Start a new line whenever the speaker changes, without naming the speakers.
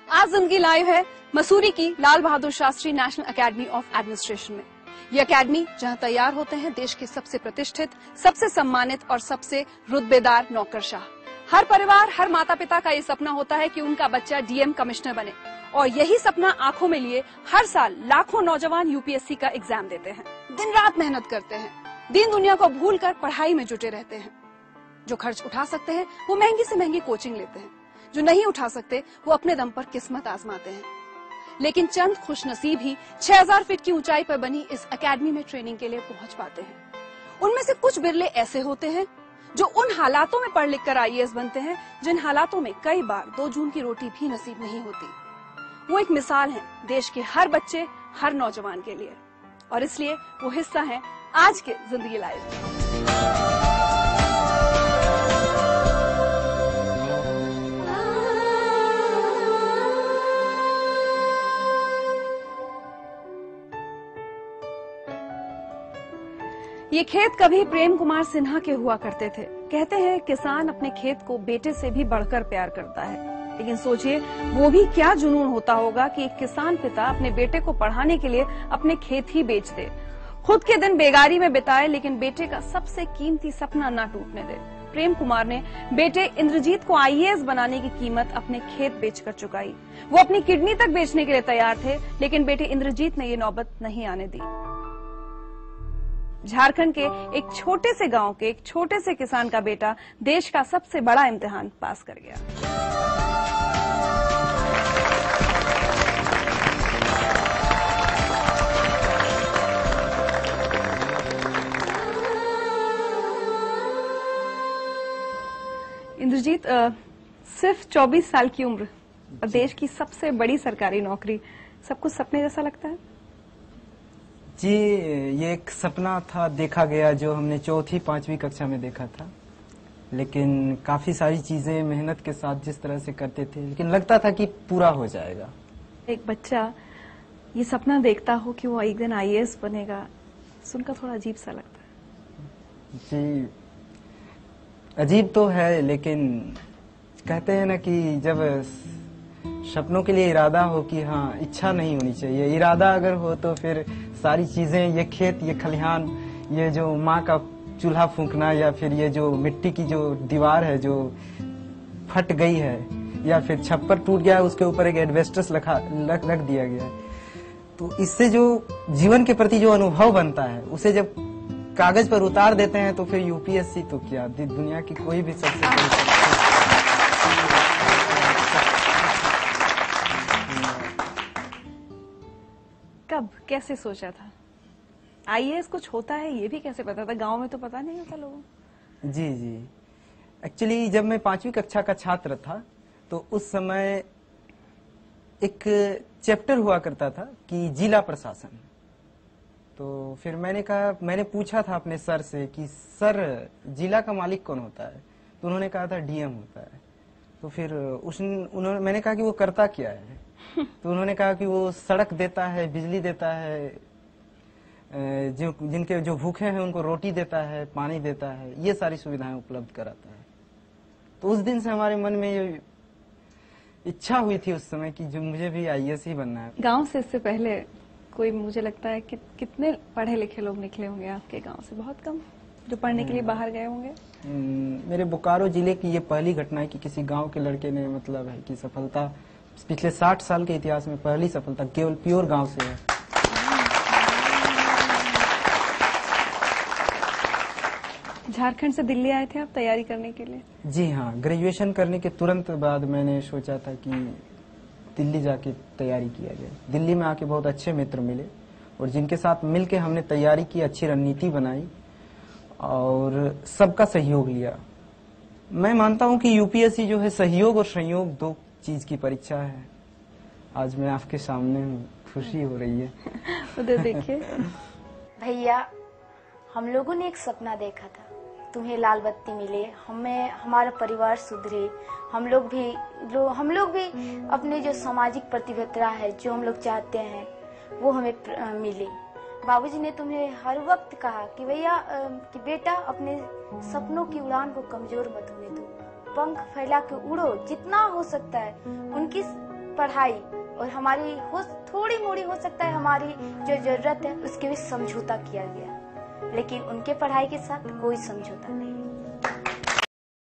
आज जिंदगी लाइव है मसूरी की Lal Bahadur Shastri national academy of administration में। ये एकेडमी जहां तैयार होते हैं देश के सबसे प्रतिष्ठित, सबसे सम्मानित और सबसे रुतबेदार नौकरशाह। हर परिवार, हर माता पिता का ये सपना होता है कि उनका बच्चा डीएम कमिश्नर बने, और यही सपना आंखों में लिए हर साल लाखों नौजवान यूपीएससी का एग्जाम देते हैं, दिन रात मेहनत करते हैं, दीन दुनिया को भूलकर पढ़ाई में जुटे रहते हैं। जो खर्च उठा सकते हैं वो महंगी से महंगी कोचिंग लेते हैं, जो नहीं उठा सकते वो अपने दम पर किस्मत आजमाते हैं। लेकिन चंद खुशनसीब ही 6000 फीट की ऊंचाई पर बनी इस एकेडमी में ट्रेनिंग के लिए पहुंच पाते हैं। उनमें से कुछ बिरले ऐसे होते हैं जो उन हालातों में पढ़ लिख कर आईएएस बनते हैं जिन हालातों में कई बार 2 जून की रोटी भी नसीब नहीं होती। वो एक मिसाल है देश के हर बच्चे, हर नौजवान के लिए, और इसलिए वो हिस्सा है आज के जिंदगी लाइव। ये खेत कभी प्रेम कुमार सिन्हा के हुआ करते थे। कहते हैं किसान अपने खेत को बेटे से भी बढ़कर प्यार करता है, लेकिन सोचिए वो भी क्या जुनून होता होगा कि एक किसान पिता अपने बेटे को पढ़ाने के लिए अपने खेत ही बेच दे, खुद के दिन बेगारी में बिताए, लेकिन बेटे का सबसे कीमती सपना ना टूटने दे। प्रेम कुमार ने बेटे इंद्रजीत को आईएएस बनाने की कीमत अपने खेत बेचकर चुकाई। वो अपनी किडनी तक बेचने के लिए तैयार थे, लेकिन बेटे इंद्रजीत ने ये नौबत नहीं आने दी। झारखंड के एक छोटे से गांव के एक छोटे से किसान का बेटा देश का सबसे बड़ा इम्तिहान पास कर गया। इंद्रजीत, सिर्फ 24 साल की उम्र और देश की सबसे बड़ी सरकारी नौकरी, सब कुछ सपने जैसा लगता है?
जी, ये एक सपना था, देखा गया, जो हमने 4वीं 5वीं कक्षा में देखा था। लेकिन काफी सारी चीजें मेहनत के साथ जिस तरह से करते थे, लेकिन लगता था कि पूरा हो जाएगा।
एक बच्चा ये सपना देखता हो कि वो एक दिन आईएएस बनेगा, सुनकर थोड़ा अजीब सा लगता है।
जी, अजीब तो है, लेकिन कहते हैं ना कि जब सपनों के लिए इरादा हो कि हाँ, इच्छा नहीं होनी चाहिए, इरादा अगर हो तो फिर सारी चीजें, ये खेत, ये खलिहान, ये जो माँ का चूल्हा फूंकना, या फिर ये जो मिट्टी की जो दीवार है जो फट गई है, या फिर छप्पर टूट गया है, उसके ऊपर एक एडवेस्टस रख दिया गया है, तो इससे जो जीवन के प्रति जो अनुभव बनता है उसे जब कागज पर उतार देते हैं तो फिर यूपीएससी तो क्या, दुनिया की कोई भी सबसे बड़ी।
कब, कैसे सोचा था आईएएस कुछ होता है? ये भी कैसे पता था? गांव में तो पता नहीं होता लोगों को।
जी, एक्चुअली जब मैं 5वीं कक्षा का छात्र था तो उस समय एक चैप्टर हुआ करता था कि जिला प्रशासन। तो फिर मैंने पूछा था अपने सर से कि सर, जिला का मालिक कौन होता है? तो उन्होंने कहा था डीएम होता है। तो फिर मैंने कहा कि वो करता क्या है? तो उन्होंने कहा कि वो सड़क देता है, बिजली देता है, जिनके जो भूखे हैं उनको रोटी देता है, पानी देता है, ये सारी सुविधाएं उपलब्ध कराता है। तो उस दिन से हमारे मन में ये इच्छा हुई थी उस समय कि जो मुझे भी आईएएस ही बनना है।
गांव से इससे पहले कोई, मुझे लगता है कि कितने पढ़े लिखे लोग निकले होंगे आपके गांव से? बहुत कम जो पढ़ने के लिए बाहर गए होंगे।
मेरे बोकारो जिले की ये पहली घटना है कि किसी गांव के लड़के ने, मतलब है कि सफलता, पिछले 60 साल के इतिहास में पहली सफलता केवल प्योर गांव से है।
झारखंड से दिल्ली आए थे आप तैयारी करने के लिए?
जी हाँ, ग्रेजुएशन करने के तुरंत बाद मैंने सोचा था कि दिल्ली जाके तैयारी किया जाए। दिल्ली में आके बहुत अच्छे मित्र मिले और जिनके साथ मिलके हमने तैयारी की, अच्छी रणनीति बनाई और सबका सहयोग लिया। मैं मानता हूं कि यूपीएससी जो है सहयोग और संयोग, 2 चीज की परीक्षा है। आज मैं आपके सामने हूँ, खुशी हो रही है।
उधर देखिए।
भैया, हम लोगों ने एक सपना देखा था, तुम्हें लाल बत्ती मिले, हमें, हमारा परिवार सुधरे, हम लोग भी अपने जो सामाजिक प्रतिबद्धता है, जो हम लोग चाहते हैं वो हमें मिले। बाबूजी ने तुम्हें हर वक्त कहा कि भैया, कि बेटा अपने सपनों की उड़ान को कमजोर मत होने दो, पंख फैला के उड़ो, जितना हो सकता है। उनकी पढ़ाई और हमारी हो थोड़ी मोड़ी हो सकता है हमारी जो जरूरत है उसके भी समझौता किया गया, लेकिन उनके पढ़ाई के साथ कोई समझौता नहीं।